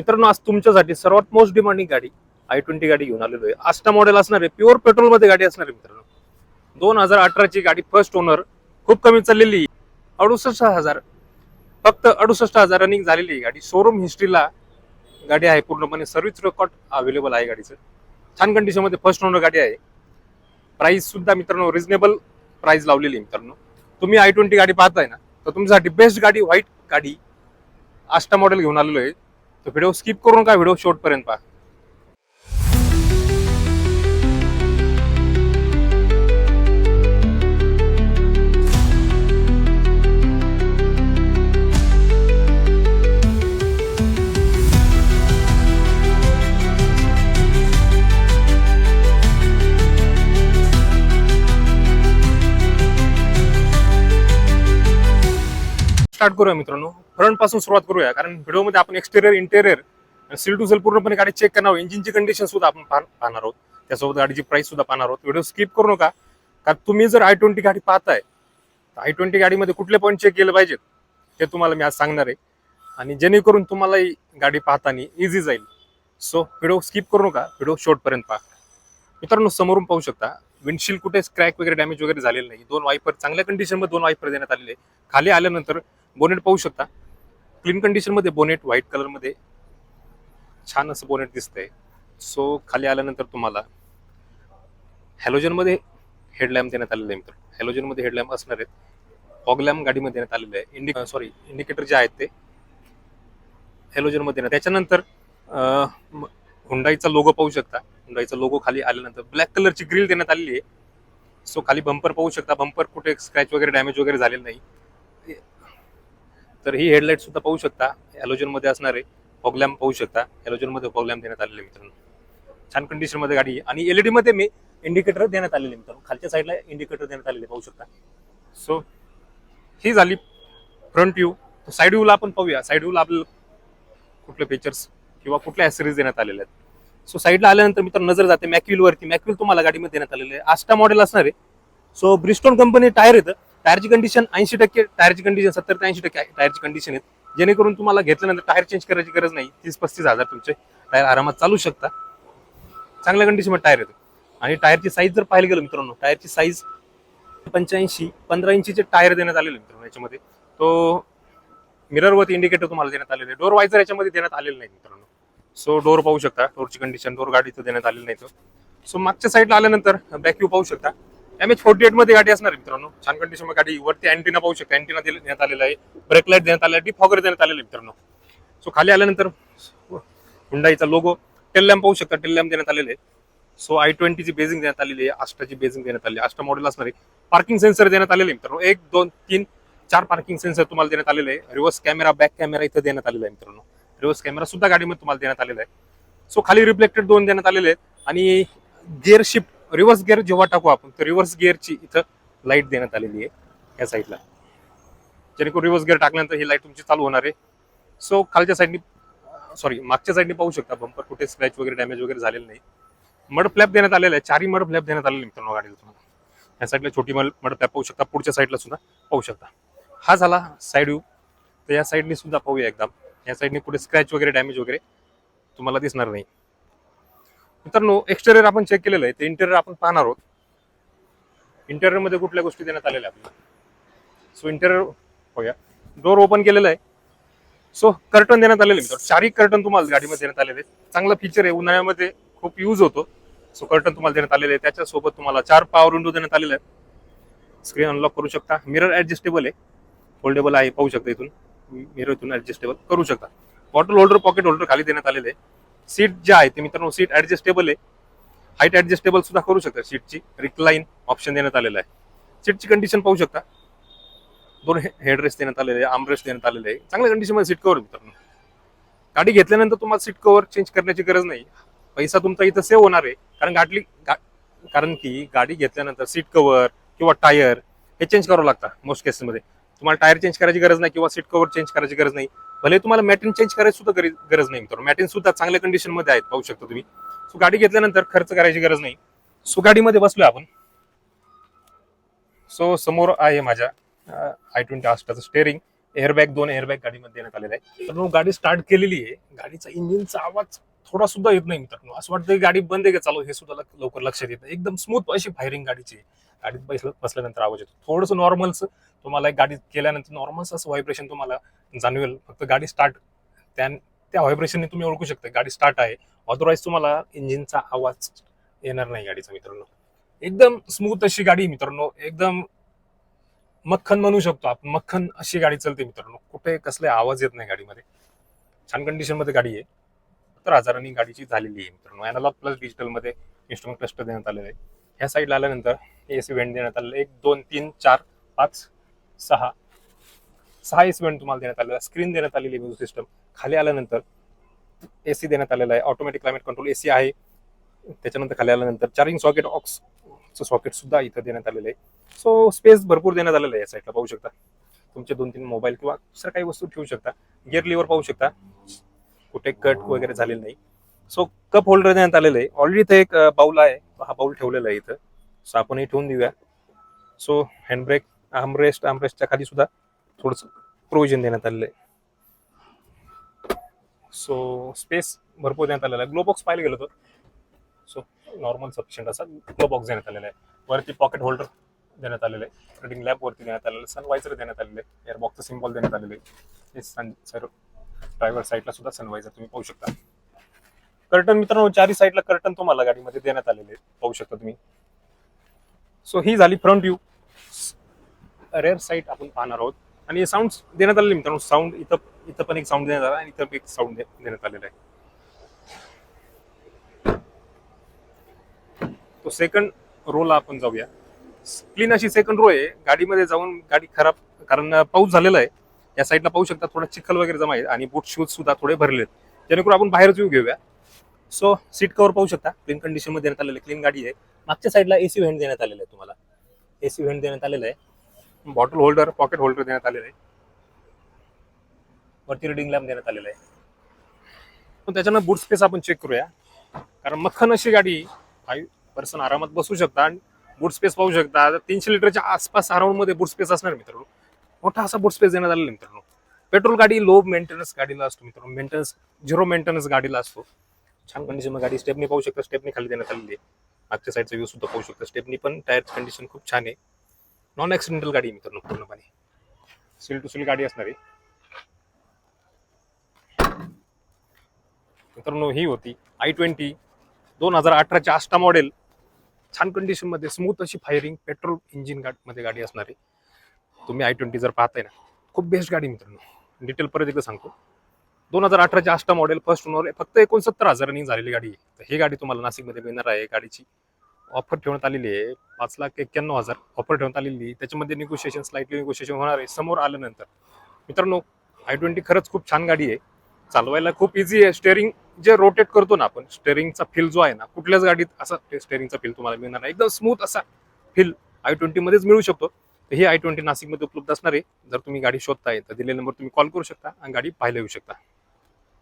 मित्रांनो, आज तुमच्यासाठी सर्वात मोस्ट डिमांडिंग गाडी i20 गाडी घेऊन आलेलो आहे. आस्टा मॉडेल असणार आहे, प्युअर पेट्रोल मध्ये गाडी असणार आहे मित्रांनो. 2018 ची गाडी, फर्स्ट ओनर, खूप कमी चाललेली, 68,000, फक्त 68,000 रनिंग झालेली आहे गाडी. शोरूम हिस्ट्रीला गाडी आहे, पूर्णपणे सर्व्हिस रेकॉर्ड अवेलेबल आहे गाडीचं. छान कंडिशन मध्ये फर्स्ट ओनर गाडी आहे. प्राइस सुद्धा मित्रांनो रिझनेबल प्राइस लावलेली आहे मित्रांनो. तुम्ही i20 गाडी पाहताय ना, तर तुमच्यासाठी बेस्ट गाडी, व्हाईट गाडी, आस्टा मॉडेल घेऊन आलेलो आहे. तो व्हिडिओ स्किप करून का व्हिडिओ शॉर्ट पर्यंत पहा. स्टार्ट करूया मित्रांनो. फ्रंट पासून सुरुवात करूया, कारण व्हिडिओमध्ये आपण exterior, interior, seal to sale पूर्णपणे गाडी चेक करणार आहोत. इंजिनची कंडिशन सुद्धा आपण पाहणार आहोत, त्यासोबत गाडीची प्राइस सुद्धा पाहणार आहोत. व्हिडिओ स्किप करू नका, कारण तुम्ही जर i20 गाडी पाहताय तर i20 गाडीमध्ये कुठले पॉईंट चेक केले पाहिजेत ते तुम्हाला मी आज सांगणार आहे, आणि जेणेकरून तुम्हाला ही गाडी पाहताना इझी जाईल. सो व्हिडिओ स्किप करू नका, व्हिडिओ शॉर्ट पर्यंत पहा. मित्रांनो, समोरून पाहू शकता विंडशील्ड कुठे क्रॅक वगैरे, डॅमेज वगैरे झालेलं नाही. 2 वायपर चांगल्या कंडिशन मध्ये 2 वायपर देण्यात आलेले. खाली आल्यानंतर बोनेट पाहू शकता, क्लीन कंडिशन मध्ये बोनेट, व्हाईट कलर मध्ये छान असं बोनेट दिसतंय. सो खाली आल्यानंतर तुम्हाला हॅलोजन मध्ये हेडलॅम्प देण्यात आलेले आहे. हॅलोजन मध्ये हेडलॅम्प असणार आहेत. फॉग लॅम्प गाडीमध्ये देण्यात आलेले आहे. इंडिकेटर जे आहेत ते हॅलोजन मध्ये देण्यात. त्याच्यानंतर हुंडाईचा लोगो पाहू शकता. हुंडाईचा लोगो खाली आल्यानंतर ब्लॅक कलरची ग्रिल देण्यात आलेली आहे. सो खाली बंपर पाहू शकता, बंपर कुठे स्क्रॅच वगैरे, डॅमेज वगैरे झालेलं नाही. तर ही हेडलाईट सुद्धा पाहू शकता, हॅलोजन मध्ये असणार आहे. फॉग लॅम्प पाहू शकता, हॅलोजन मध्ये फॉग लॅम्प देण्यात आलेले मित्रांनो. छान कंडिशन मध्ये गाडी आहे. आणि एलईडी मध्ये मी इंडिकेटर देण्यात आलेले मित्रांनो, खालच्या साईडला इंडिकेटर देण्यात आलेले पाहू शकता. सो ही झाली फ्रंट व्ह्यू. साईड व्ह्यूला आपण पाहूया. साईड व्ह्यूला आपल्याला कुठले फीचर्स किंवा कुठल्या ऍक्सेसरीज देण्यात आलेल्या आहेत. सो साईडला आल्यानंतर मित्रांनो नजर जाते मॅक्युल वरती. मॅक्युल तुम्हाला गाडीमध्ये देण्यात आलेले आहे. आस्टा मॉडेल असणार आहे. सो ब्रिस्टोन कंपनी टायर येतं. टायरची कंडिशन 80%, टायरची कंडिशन 70 ते 80% टायरची कंडिशन आहे, जेणेकरून तुम्हाला घेतल्यानंतर टायर चेंज करायची गरज नाही. 30-35 हजार तुमचे टायर आरामात चालू शकता. चांगल्या कंडिशनमध्ये टायर येतो. आणि टायरची साईज जर पाहायला गेलो मित्रांनो, टायरची साईज 15 इंचीचे टायर देण्यात आलेले मित्रांनो. याच्यामध्ये तो मिररवरती इंडिकेटर तुम्हाला देण्यात आलेले. डोर वायझर याच्यामध्ये देण्यात आलेलं नाही मित्रांनो. सो डोर पाहू शकता, डोरची कंडिशन, डोर गाडीचं देण्यात आलेलं नाही. सो मागच्या साईडला आल्यानंतर बॅक व्ह्यू पाहू शकता. MH48 मध्ये गाडी असणार आहे मित्रांनो. छान कंडिशन मध्ये गाडी. वरती अँटिना पाहू शकता, अँटिना देण्यात आलेला आहे. ब्रेक लाईट देण्यात आलेला आहे. डिफॉगर देण्यात आलेला आहे मित्रांनो. सो खाली आल्यानंतर हुंडाईचा लोगो, टेल लॅम्प पाहू शकता, टेल लॅम्प देण्यात आलेले आहे. सो i20 ची बेसिंग देण्यात आलेली आहे, आस्टाची बेसिंग देण्यात आलेली आहे. आस्टा मॉडेल असणार आहे. पार्किंग सेन्सर देण्यात आलेले मित्रांनो. 1, 2, 3, 4 पार्किंग सेन्सर तुम्हाला देण्यात आलेले आहे. रिव्हर्स कॅमेरा, बॅक कॅमेरा इथं देण्यात आलेला आहे मित्रांनो. रिव्हर्स कॅमेरा सुद्धा गाडीमध्ये तुम्हाला देण्यात आलेला आहे. सो खाली रिफ्लेक्टेड 2 देण्यात आलेले आहेत. आणि गिअर शिफ्ट, रिव्हर्स गिअर जेव्हा टाकू आपण, तर रिव्हर्स गिअरची इथं लाईट देण्यात आलेली आहे या साईडला, जेणेकरून रिव्हर्स गिअर टाकल्यानंतर ही लाईट तुमची चालू होणार आहे. सो खालच्या साईडनी, मागच्या साईडनी पाहू शकता, बंपर कुठे स्क्रॅच वगैरे, डॅमेज वगैरे झालेलं नाही. मड फ्लॅप देण्यात आलेला आहे. 4 मड फ्लॅप देण्यात आलेले मित्रांनो गाडीला तुम्हाला. या साईडला छोटी मड फ्लॅप पाहू शकता, पुढच्या साईडला सुद्धा पाहू शकता. हा झाला साईड व्ह्यू. तर या साईडनी सुद्धा पाहूया एकदम. या साईडनी कुठे स्क्रॅच वगैरे, डॅमेज वगैरे तुम्हाला दिसणार नाही मित्रांनो. एक्सटेरियर आपण चेक केलेलं आहे, ते इंटेरियर आपण पाहणार आहोत. इंटेरियर मध्ये कुठल्या गोष्टी देण्यात आलेल्या आपल्याला. सो इंटेरियर बघूया. डोर ओपन केलेलं आहे. सो कर्टन देण्यात आलेले मित्रांनो. 4 कर्टन तुम्हाला गाडीमध्ये देण्यात आलेले. चांगला फीचर आहे, उन्हाळ्यामध्ये खूप यूज होतो. सो कर्टन तुम्हाला देण्यात आलेले आहे. त्याच्यासोबत तुम्हाला 4 पॉवर विंडो देण्यात आलेले आहेत. स्क्रीन अनलॉक करू शकता. मिरर ऍडजस्टेबल आहे, फोल्डेबल आहे, पाहू शकता. इथून मिरर इथून ऍडजस्टेबल करू शकता. बॉटल होल्डर, पॉकेट होल्डर खाली देण्यात आलेले आहे. सीट जे आहे ते मित्रांनो, सीट ऍडजस्टेबल आहे. हाईट ऍडजस्टेबल सुद्धा करू शकता. सीटची रिक्लाइन ऑप्शन देण्यात आलेला आहे. सीटची कंडिशन पाहू शकता. 2 हेडरेस्ट देण्यात आलेले आहे, आर्मरेस्ट देण्यात आलेले आहे. चांगल्या कंडिशन मध्ये सीट कव्हर मित्रांनो. गाडी घेतल्यानंतर तुम्हाला सीट कव्हर चेंज करण्याची गरज नाही. पैसा तुमचा इथं सेव्ह होणार आहे, कारण की गाडी घेतल्यानंतर सीट कव्हर किंवा टायर हे चेंज करावं लागतं मोस्ट केसेसमध्ये. तुम्हाला टायर चेंज करायची गरज नाही किंवा सीट कव्हर चेंज करायची गरज नाही. भले तुम्हाला मॅटिन चेंज करायची सुद्धा गरज नाही मित्रांनो. मॅटिन सुद्धा चांगल्या कंडिशन मध्ये आहेत, पाहू शकता तुम्ही. सो गाडी घेतल्यानंतर खर्च करायची गरज नाही. सो गाडीमध्ये बसलोय आपण. सो समोर आहे माझ्या i20 आस्टाचं स्टेअरिंग. एअरबॅग, 2 एअरबॅग गाडीमध्ये देण्यात आलेला आहे. तर गाडी स्टार्ट केलेली आहे, गाडीचा इंजिनचा आवाज थोडा सुद्धा येत नाही मित्रांनो. असं वाटतं की गाडी बंद आहे का चालू, हे सुद्धा लवकर लक्षात येत नाही. एकदम स्मूथ अशी फायरिंग गाडीची आहे. गाडीत बसल्यानंतर आवाज येतो. थोडंसं नॉर्मलच तुम्हाला गाडी केल्यानंतर नॉर्मल असं व्हायब्रेशन तुम्हाला जाणवेल. फक्त गाडी स्टार्ट त्या व्हायब्रेशनने तुम्ही ओळखू शकता गाडी स्टार्ट आहे. अदरवाईज तुम्हाला इंजिनचा आवाज येणार नाही गाडीचा मित्रांनो. एकदम स्मूथ अशी गाडी मित्रांनो, एकदम मक्खन म्हणू शकतो आपण. मक्खन अशी गाडी चालते मित्रांनो. कुठे कसले आवाज येत नाही गाडीमध्ये. छान कंडिशन मध्ये गाडी आहे. 70,000 गाडीची झालेली आहे मित्रांनो. अॅनालॉग प्लस डिजिटल मध्ये इन्स्ट्रुमेंट क्लस्टर देण्यात आलेलं आहे. ह्या साईडला आल्यानंतर एसी व्हेंट देण्यात आलेलं आहे. 1 2 3 4 5 6 एसी व्हेंट तुम्हाला देण्यात आलेला. स्क्रीन देण्यात आलेली आहे. म्युझिक सिस्टम खाली आल्यानंतर एसी देण्यात आलेला आहे. ऑटोमॅटिक क्लायमेट कंट्रोल एसी आहे. त्याच्यानंतर खाली आल्यानंतर चार्जिंग सॉकेट, ऑक्सचं सॉकेट सुद्धा इथं देण्यात आलेलं आहे. सो स्पेस भरपूर देण्यात आलेलं आहे. या साईडला पाहू शकता तुमचे 2-3 मोबाईल किंवा दुसऱ्या काही वस्तू ठेवू शकता. गिअर लिव्हर पाहू शकता, कुठे कट वगैरे झालेलं नाही. सो कप होल्डर देण्यात आलेलं आहे. ऑलरेडी इथे एक बाउल आहे, हा बाउल ठेवलेला आहे इथं. सो आपण हे ठेवून देऊया. सो हँडब्रेक, आर्मरेस्टच्या खाली सुद्धा थोडंसं प्रोव्हिजन देण्यात आलेलं आहे. सो स्पेस भरपूर देण्यात आलेला आहे. ग्लो बॉक्स पाहायला गेलो तर सो नॉर्मल सफिशियंट असा ग्लो बॉक्स देण्यात आलेला आहे. वरती पॉकेट होल्डर देण्यात आलेलं आहे. रिडिंग लॅम्प वरती देण्यात आलेलं आहे. सनवायझर देण्यात आलेलं आहे. एअरबॉक्सचं सिम्बॉल देण्यात आलेलं आहे. सर ड्रायव्हर साईडला सुद्धा सनवायझर तुम्ही पाहू शकता. कर्टन मित्रांनो, चारही साईडला कर्टन तुम्हाला गाडीमध्ये देण्यात आलेले पाहू शकता तुम्ही. सो ही झाली फ्रंट व्ह्यू. रेअर साईड आपण पाहणार आहोत. आणि साऊंड देण्यात आलेले मित्रांनो. साऊंड इथं पण एक साऊंड देण्यात आला आणि इथं एक साऊंड देण्यात आलेला आहे. तो सेकंड रोला आपण जाऊया. क्लीन अशी सेकंड रो आहे. गाडीमध्ये जाऊन गाडी खराब, कारण पाऊस झालेला आहे. या साईडला पाहू शकता थोडा चिखल वगैरे जमा आहे आणि बूट शूज सुद्धा थोडे भरलेत, जेणेकरून आपण बाहेरच व्ह्यू घेऊया. सो सीट कव्हर पाहू शकता क्लीन कंडिशन मध्ये देण्यात आलेले, क्लीन गाडी आहे. मागच्या साईडला एसी व्हेंट देण्यात आलेलं आहे. तुम्हाला एसी व्हेंट देण्यात आलेलं आहे. बॉटल होल्डर, पॉकेट होल्डर देण्यात आलेलं आहे. वरती रिडिंग लॅम्प देण्यात आलेला आहे. पण त्याच्यानं बूट स्पेस आपण चेक करूया, कारण मक्खन अशी गाडी 5 पर्सन आरामात बसू शकता. आणि बूट स्पेस पाहू शकता 300 लिटरच्या आसपास अराउंड मध्ये बूट स्पेस असणार मित्रांनो. मोठा असा बूट स्पेस देण्यात आलेला मित्रांनो. पेट्रोल गाडी लो मेंटेनन्स गाडीला असतो मित्रांनो. झिरो मेंटेनन्स गाडीला असतो. छान कंडिशन मध्ये गाडी. स्टेपनी पाहू शकता, स्टेपनी खाली देण्यात आलेली आहे. मागच्या साईडचा व्ह्यू सुद्धा पाहू शकता. स्टेपनी पण टायर कंडिशन खूप छान आहे. नॉन ऍक्सिडेंटल गाडी मित्रांनो, पूर्णपणे सील टू सील गाडी असणारी मित्रांनो. ही होती i20 2018च्या आस्टा मॉडेल. छान कंडिशन मध्ये स्मूथ अशी फायरिंग पेट्रोल इंजिन मध्ये गाडी असणारी. तुम्ही i20 जर पाहताय ना, खूप बेस्ट गाडी मित्रांनो. डिटेल परत एकदा सांगतो. 2018च्या आस्टा मॉडेल, फर्स्ट ओनर, फक्त 69,000 झालेली गाडी. तर ही गाडी तुम्हाला नाशिकमध्ये मिळणार आहे. गाडीची ऑफर ठेवण्यात आलेली आहे 5,91,000 ऑफर ठेवण्यात आलेली आहे. त्याच्यामध्ये निगोशिएशन, स्लाइटली निगोशिएशन होणार आहे समोर आल्यानंतर. मित्रांनो, i20 खरंच खूप छान गाडी आहे. चालवायला खूप इझी आहे. स्टेअरिंग जे रोटेट करतो ना आपण, स्टेअरिंगचा फील जो आहे ना, कुठल्याच गाडीत असा स्टेअरिंगचा फील तुम्हाला मिळणार नाही. एकदम स्मूथ असा फील i20 मध्येच मिळू शकतो. तर ही i20 नाशिकमध्ये उपलब्ध असणार आहे. जर तुम्ही गाडी शोधताय तर दिलेल्या नंबर तुम्ही कॉल करू शकता आणि गाडी पाहायला येऊ शकता.